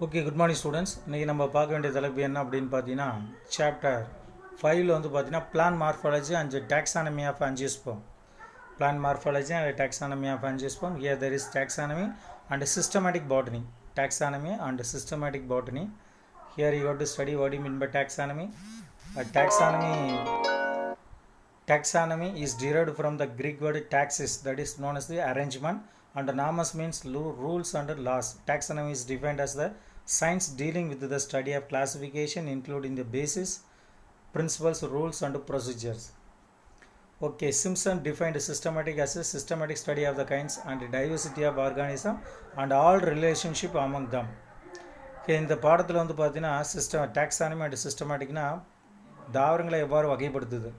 Okay, good morning students. இன்றைக்கி நம்ம பார்க்க வேண்டிய தலைப்பு என்ன அப்படின்னு பார்த்தீங்கன்னா, சாப்டர் 5ல் வந்து பார்த்தீங்கன்னா plant morphology and taxonomy of angiosperm. Plant morphology and taxonomy of angiosperm. Here there is taxonomy and systematic botany. Taxonomy and systematic botany. Here you have to study what you mean by taxonomy. Taxonomy is derived from the Greek word taxis, that is known as the arrangement, and nomos means rules and laws. Taxonomy is defined as the science dealing with the study of classification, including the basis, principles, rules and procedures. Okay, Simpson defined systematic as a systematic study of the kinds and diversity of organism and all relationship among them. இந்த பாடத்தில் வந்து பார்த்தீங்கன்னா taxonomy and சிஸ்டமேட்டிக்னா தாவரங்களை எவ்வாறு வகைப்படுத்துது,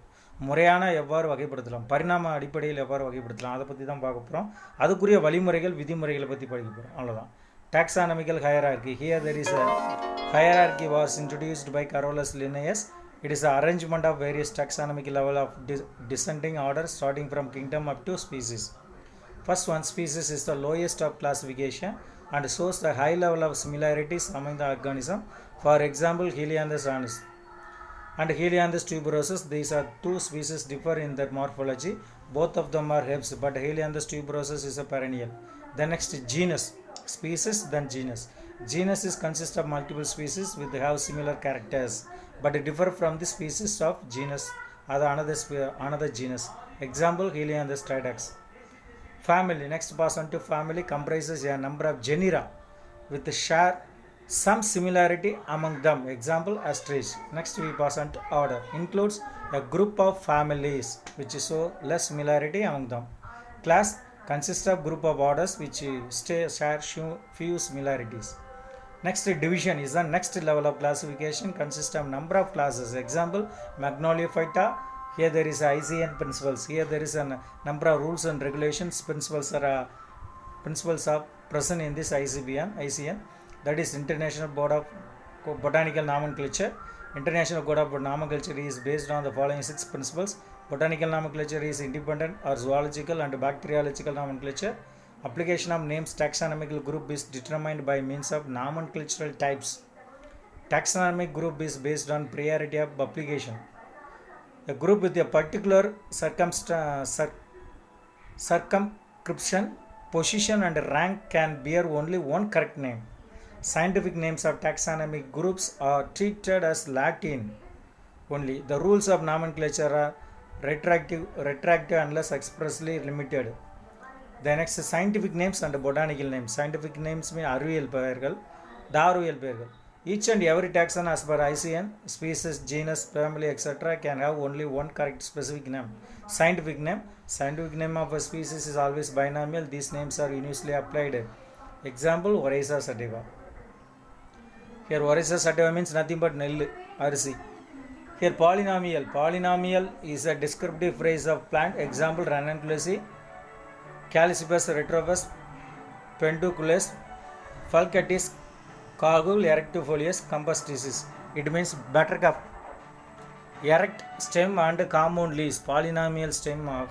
முறையான எவ்வாறு வகைப்படுத்தலாம், பரிணாம அடிப்படையில் எவ்வாறு வகைப்படுத்தலாம், அதை பற்றி தான் பார்க்க போகிறோம். அதுக்குரிய வழிமுறைகள் விதிமுறைகளை பற்றி படிக்க போகிறோம். அவ்வளோதான். Taxonomical hierarchy. Here there is a hierarchy was introduced by Carolus Linnaeus. It is the arrangement of various taxonomic level of descending order starting from kingdom up to species. First one, species is the lowest of classification and shows the high level of similarities among the organism. For example, Helianthus anus and Helianthus tuberosus. These are two species differ in their morphology. Both of them are herbs, but Helianthus tuberosus is a perennial. The next genus, species, then genus. Genus is consists of multiple species with have similar characters but differ from the species of genus. Another genus. Example, Helianthus tridax. Family. Next pass on to family comprises a number of genera with share some similarity among them. Example, ostrich. Next we pass on to order. Includes a group of families which show less similarity among them. Class consists of group of orders which share few similarities. Next, division is the next level of classification, consists of number of classes. Example, Magnoliophyta. Here there is ICN principles. Here there is a number of rules and regulations. Principles are present in this ICN. That is International Board of Botanical Nomenclature. International Code of Nomenclature is based on the following 6 principles. Botanical nomenclature is independent or zoological and bacteriological nomenclature. Application of names taxonomical group is determined by means of nomenclatural types. Taxonomic group is based on priority of application. A group with a particular circumscription, position and rank can bear only one correct name. Scientific names of taxonomic groups are treated as Latin only. The rules of nomenclature are retractive unless expressly limited. The next, scientific names and botanical names. Scientific names mean அறிவியல் பெயர்கள், தாவரவியல் பெயர்கள். Each and every taxon as per ICN, species, genus, family, etc. can have only one correct specific name. Scientific name of a species is always binomial. These names are universally applied. Example, Oryza sativa. Here Oryza sativa means nothing but nell, arisi. Here polynomial is a descriptive phrase of plant. Example, Ranunculaceae, Callicipes retrobus, Penduculus, Falcatis, Cagul, erectifolius, composticis. It means buttercup, erect stem and compound leaves. Polynomial stem of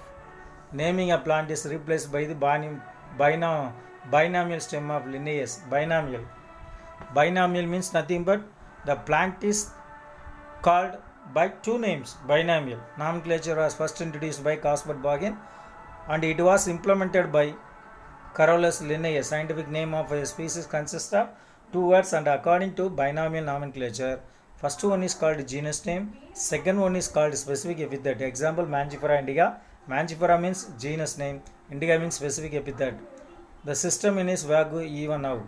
naming a plant is replaced by the binomial stem of Linnaeus. Binomial means nothing but the plant is called by two names. Binomial nomenclature was first introduced by Caspar Borgen and it was implemented by Carolus Linnaeus. Scientific name of a species consists of two words and according to binomial nomenclature, first one is called genus name, second one is called specific epithet. Example, Mangifera indica. Mangifera means genus name, indica means specific epithet. The system in is vague even now.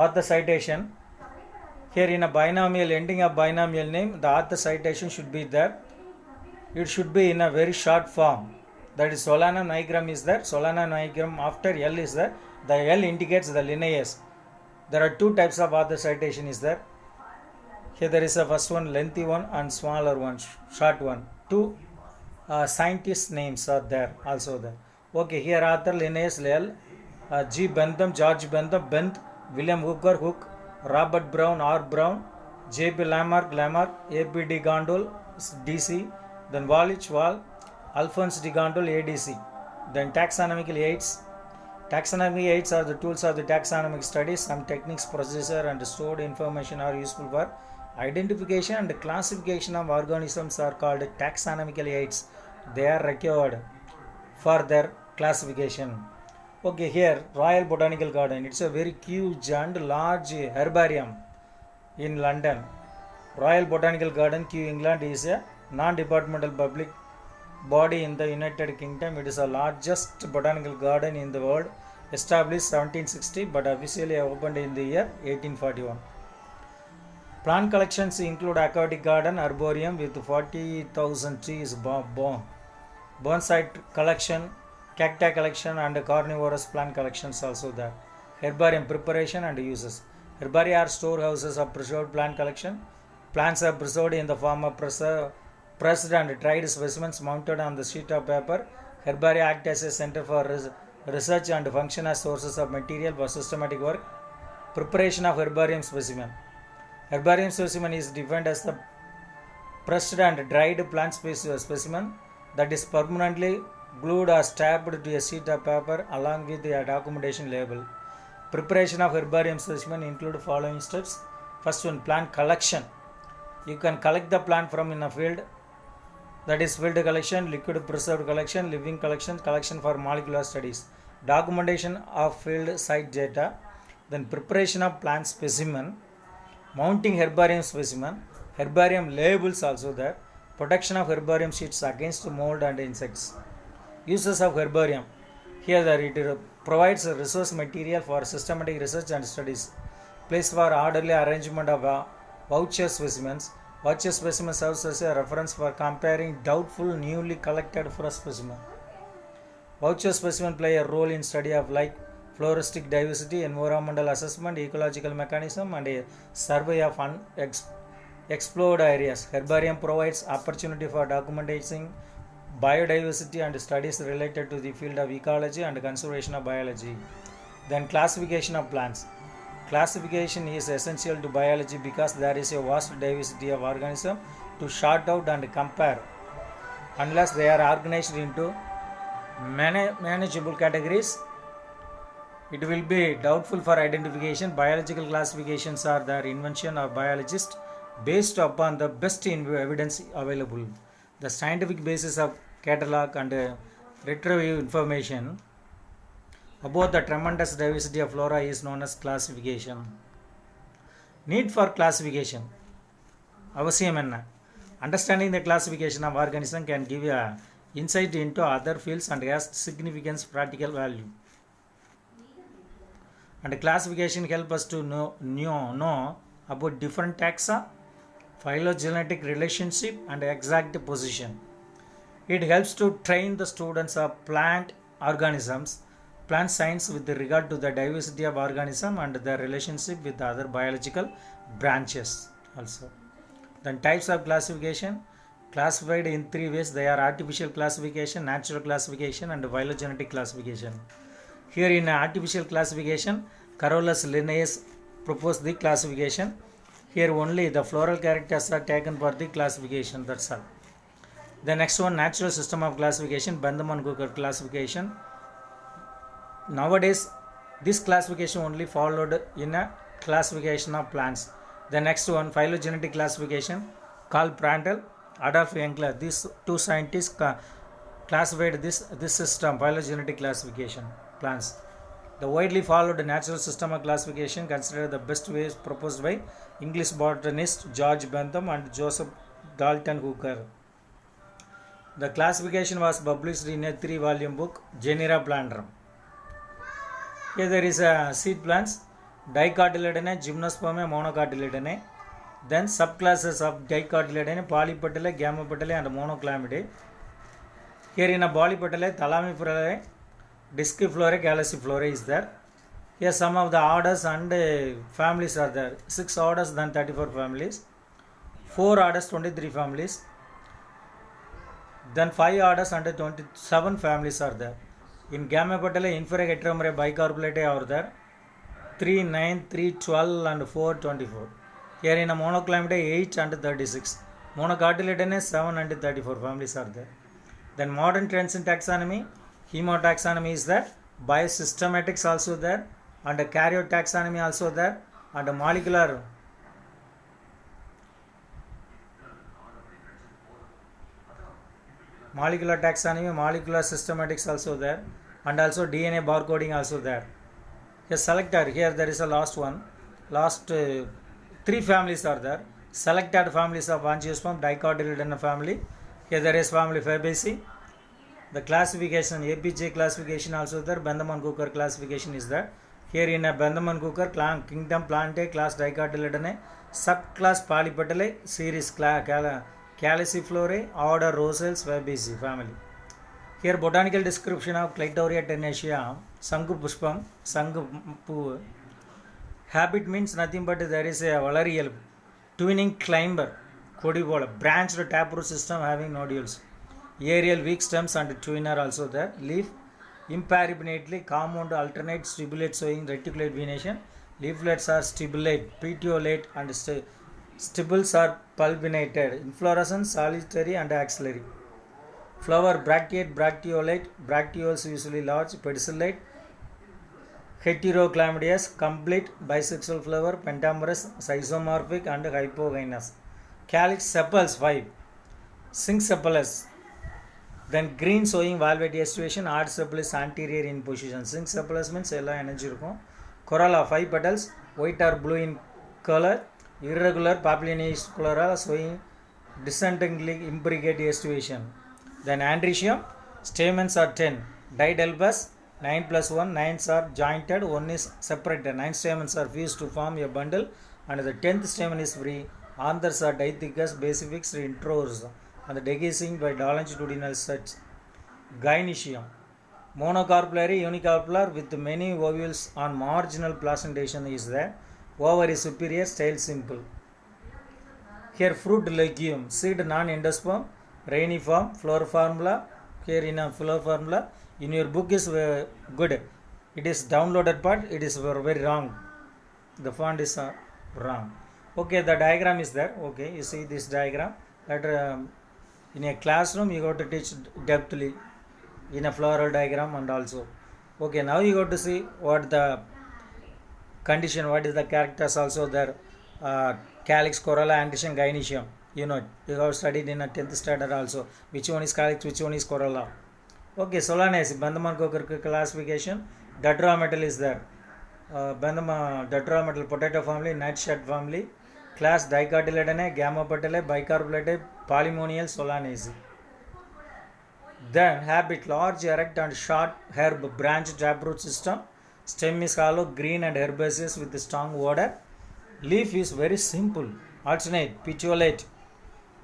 Author citation. Here in a binomial, ending a binomial name, the author citation should be there. It should be in a very short form. That is Solana nigram is there. Solana nigram after L is there. The L indicates the Linnaeus. There are two types of author citation is there. Here there is a first one, lengthy one, and smaller one, short one. Two scientist names are there also there. Okay, here author Linnaeus L, G. Bentham, George Bentham, Benth, William Hooker, Hook, Robert Brown, R. Brown, J.P. Lamarck, A.P. de Gondol, D.C., then Wallich, Wall, Alphonse de Gondol, ADC. Then taxonomical aids. Taxonomy aids are the tools of the taxonomic studies. Some techniques, procedure, and stored information are useful for identification and classification of organisms are called taxonomical aids. They are required for their classification. Okay, here Royal Botanical Garden. It's a very huge and large herbarium in London. Royal Botanical Garden, Kew, England is a non-departmental public body in the United Kingdom. It is the largest botanical garden in the world, established 1760 but officially opened in the year 1841. Plant collections include aquatic garden, arboreum with 40,000 trees, bonsai collection, cacti collection and carnivorous plant collections also there. Herbarium preparation and uses. Herbaria are storehouses of preserved plant collection. Plants are preserved in the form of pressed and dried specimens mounted on the sheet of paper. Herbaria act as a center for research and function as sources of material for systematic work. Preparation of herbarium specimen. Herbarium specimen is defined as the pressed and dried plant specimen that is permanently glued or stamped to a sheet of paper along with a documentation label. Preparation of herbarium specimen include following steps. First one, plant collection. You can collect the plant from in a field, that is field collection, liquid preserved collection, living collection, collection for molecular studies. Documentation of field site data, then preparation of plant specimen, mounting herbarium specimen, herbarium labels also there, protection of herbarium sheets against mold and insects. Uses of herbarium. Here it provides a resource material for systematic research and studies. Place for orderly arrangement of voucher specimens. Voucher specimen serves as a reference for comparing doubtful newly collected fresh specimen. Voucher specimen play a role in study of like floristic diversity, environmental assessment, ecological mechanism and a survey of explored areas. Herbarium provides opportunity for documenting biodiversity and studies related to the field of ecology and conservation of biology. Then classification of plants. Classification is essential to biology because there is a vast diversity of organisms to sort out and compare. Unless they are organized into manageable categories, it will be doubtful for identification. Biological classifications are the invention of biologists based upon the best evidence available. The scientific basis of catalog and retrieve information about the tremendous diversity of flora is known as classification. Need for classification. அவசியம் என்ன? Understanding the classification of organism can give a insight into other fields and has significant practical value. And classification help us to know about different taxa, phylogenetic relationship and exact position. It helps to train the students of plant organisms, plant science with regard to the diversity of organism and their relationship with other biological branches also. Then types of classification, classified in three ways. They are artificial classification, natural classification and phylogenetic classification. Here in artificial classification, Carolus Linnaeus proposed the classification. Here only the floral characters are taken for the classification, that's all. The next one, natural system of classification, Bentham and Hooker classification. Nowadays, this classification only followed in a classification of plants. The next one, phylogenetic classification, Karl Prandtl, Adolf Engler. These two scientists classified this system, phylogenetic classification, plants. The widely followed natural system of classification considered the best ways proposed by English botanist George Bentham and Joseph Dalton Hooker. The classification was published in a 3-volume book, Genera Plantarum. Here there is a seed plants, Dicotyledonea, Gymnospermae, Monocotyledonea. Then subclasses of Dicotyledonea, Polypetalae, Gamopetalae and Monoclamidae. Here in a Polypetalae, Thalamiferae, Disciflorae, Calyciflorae is there. Here some of the orders and families are there. 6 orders, then 34 families. 4 orders, 23 families. Then 5 orders and 27 families are there. In Gamopetalae, Inferior Heteromerae bicarpellatae are there. 3, 9, 3, 12 and 4, 24. Here in a Monoclamidae, 8 and 36. Monocotyledonea, 7 and 34 families are there. Then modern trends in taxonomy, hemotaxonomy is there. biosystematics also there, and karyotaxonomy also there, and molecular taxonomy, molecular systematics also there, and also DNA barcoding also there. Here selected, here there is a last one. Last three families are there. Selected families of angiosperm dicotyledon family. Here there is family Fabaceae. The classification, APJ classification also there. Bentham-Cooker classification is there. Here in a Bentham-Cooker kingdom Plantae, class Dicotyledone, subclass Polypetalae, series Caliciflorae, order Rosales, Fabaceae family. Here botanical description of Clitoria tenacia, Sangu Pushpam, Sangu Poo. Habit means nothing but there is a valerial twining climber, Codivola, branched taproot system having nodules. Aerial weak stems and twiner also there. Leaf imparibinately compound alternate stibulate showing reticulate venation. Leaflets are stibulate, petiolate and stipules are pulpinated. Inflorescence solitary and axillary. Flower bracteate, bracteolate, bracteoles usually large, pedicellate. Heterochlamydious, complete bisexual flower, pentamerous, schizomorphic and hypogynous. Calyx sepals 5. Syncephalous. Then green showing valvate estuation, odd sepal is anterior in position. Syncephalous means ella energy irukum. Corolla 5 petals, white or blue in color, irregular papilionaceous corolla showing descendingly imbricate estuation. Then androecium, stamens are 10, didelbous, 9 plus 1, 9s are jointed, 1 is separated, 9 stamens are fused to form a bundle, and the 10th stamen is free. Anthers are dithecous, basifix, intrors, and the dehiscing by longitudinal sets. Gynoecium, monocarpellary, unicarpellar with many ovules on marginal placentation is there. Ovary superior, style simple. Here fruit legume, seed non-endosperm, rainiform, flower formula. Here in a flower formula, in your book is good. It is downloaded part, it is very wrong. The font is wrong. Okay, the diagram is there. Okay, you see this diagram. That in a classroom you got to teach depthly in a floral diagram and also. Okay, now you got to see what the condition, what is the characters also there. Calyx, corolla, androecium, gynoecium. You know, you have studied in a 10th standard also. Which one is calyx, which one is corolla. Okay, Solanaceae, Bentham-Cooker classification. Tetrametal is there. Tetrametal potato family, nightshade family. Class Dicotyledone, Gamma petalae, bicarpellate, polymonial Solanaceae. Then habit large, erect and short herb branched taproot system. Stem is hollow, green and herbaceous with strong odor. Leaf is very simple, alternate, petiolate,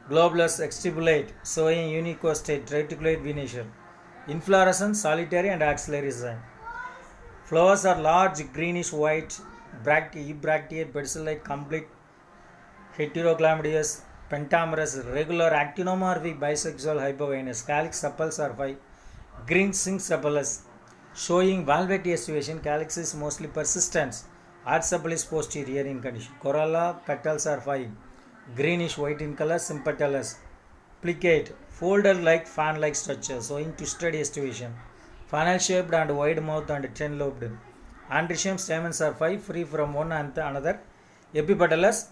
globulous, extubulate, showing unicostate, reticulate venation. Inflorescence solitary and axillary design. Flowers are large, greenish white, bracteate, pedicellate, complete, heterochlamydious, pentamerous, regular, actinomorphic, bisexual, hypogynous. Calyx sepals are 5. Green syncephalous, showing valvate estuation. Calyx is mostly persistent. Odd sepal is posterior in condition. Corolla petals are 5. Greenish white in color, sympatalous. Plicate, folded like fan like structure, showing twisted estuation. Funnel shaped and wide mouth and 10 lobed. Androecium stamens are 5, free from one and another. Epipetalous,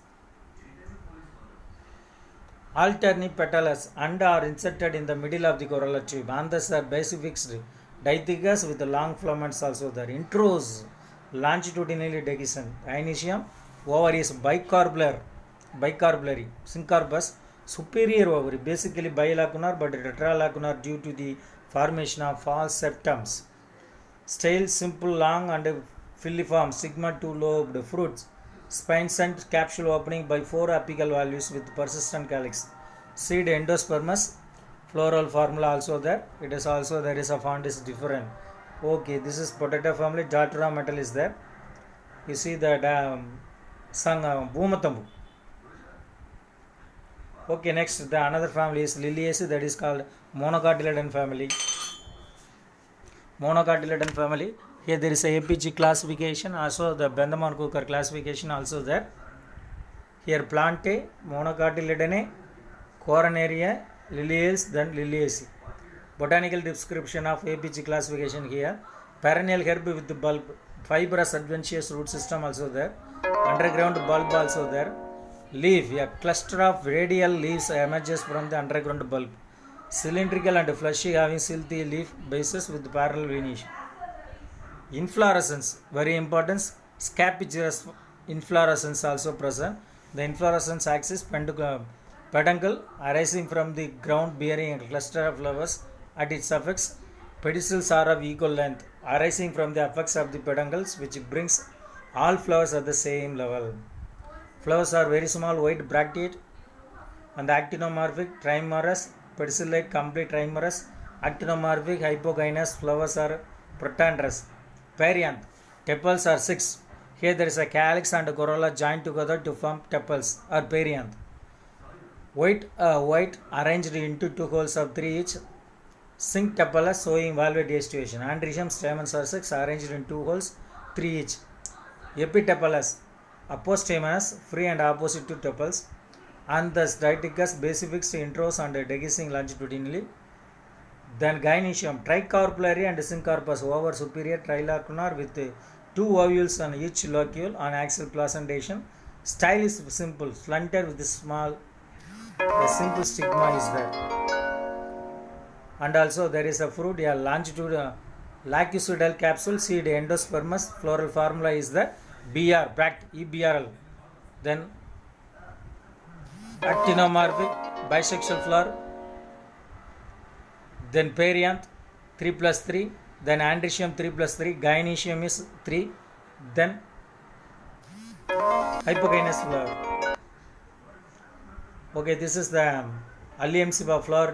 alternate petalous and are inserted in the middle of the corolla tube. Anthers are basifixed, dithecous with long filaments also there. Intros, longitudinally dehiscent. Gynoecium, ovary is bicarpellary, syncarpous, superior ovary, basically bilacunar but tetralacunar due to the formation of false septums. Style simple, long and filiform, sigma 2 lobed. Fruits, spine-sent capsule opening by 4 apical valves with persistent calyx. Seed endospermous, floral formula also there. It is also there is a font is different. Okay, this is potato family. Tetrametal is there. You see that Bhumatambu. Okay, next the another family is Liliaceae, that is called monocotyledon family. Monocotyledon family. Here there is a APG classification, also the Bentham-Cooker classification also there. Here Plantae, monocotyledone, coronaria, Liliaceae, then Liliaceae. Botanical description of APG classification here. Perennial herb with the bulb. Fibrous adventitious root system also there. Underground bulb also there. Leaf, a cluster of radial leaves emerges from the underground bulb. Cylindrical and fleshy, having silky leaf bases with parallel venetia. Inflorescence, very important. Scapigerous inflorescence also present. The inflorescence axis peduncle arising from the ground bearing a cluster of flowers at its apex. Pedicels are of equal length arising from the apex of the peduncles, which brings all flowers at the same level. Flowers are very small, white, bracteate and actinomorphic, trimerous, pedicellate, complete trimerous, actinomorphic, hypogynous. Flowers are protandrous. Perianth, tepals are 6. Here there is a calyx and a corolla joined together to form tepals or perianth. White arranged into 2 holes of 3 each. Cinque tepalous, showing valvate aestivation. Andrecium stamens are 6, arranged in 2 holes, 3 each. Epitepalous, apostaminous, free and opposite to tepals. And the Diaticus basifixed intros and dehiscing longitudinally. Then Gynoecium, tricarpellary and syncarpous, over superior, trilacunar with 2 ovules on each locule on axial placentation. Style is simple, slender with a simple stigma is there. And also there is a fruit, a longitudinal lacucidal capsule, seed endospermous. Floral formula is the BR, bract, EBRL. Then actinomorphic, bisexual flower. Then perianth 3+3, then andrecium 3+3, gynoecium is 3, then hypogynous flower. Okay, this is the Alliumsiba flower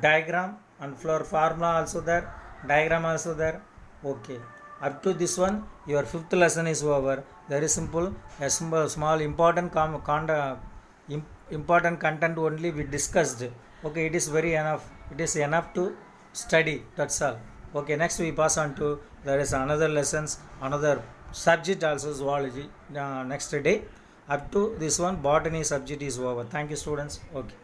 diagram and flower formula also there, diagram also there. Okay, up to this one your 5th lesson is over. Very simple, a small important important content only we discussed. Okay, it is very enough, it is enough to study, that's all. Okay, next we pass on to, there is another lessons, another subject also, zoology next day. Up to this one botany subject is over. Thank you students. Okay.